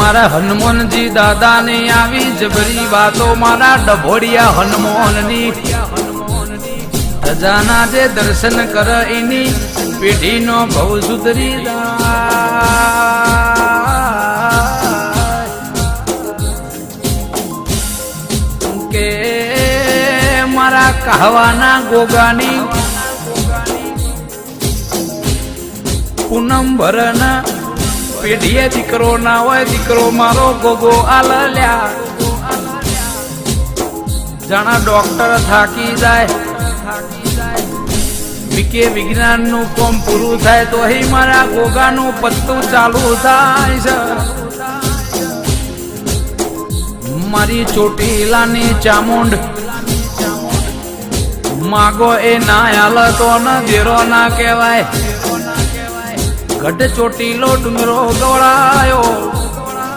મારા હનુમાનજી દાદા ને આવી જબરી વાતો મારા ડભોડિયા હનુમાનની ધજાના જે દર્શન કર એની પેઢીનો ભવ સુધરી કે મારા કહાવાના ગોગાની પૂનમ ભરના પેઢીએ દીકરો ના હોય દીકરો મારો ગોગો આલ્યા જાણા ડોક્ટર થાકી જાય વિકે વિજ્ઞાન નું કામ પૂરું થાય તો અહીં મારા ગોગાનું પત્તું ચાલુ થાય છે મારી ચોટીલાની ચામુંડ માગો એ ના હાલ તો ન દેરો ના કહેવાય ગઢ ચોટીલો ડુંગરો ગોળાયો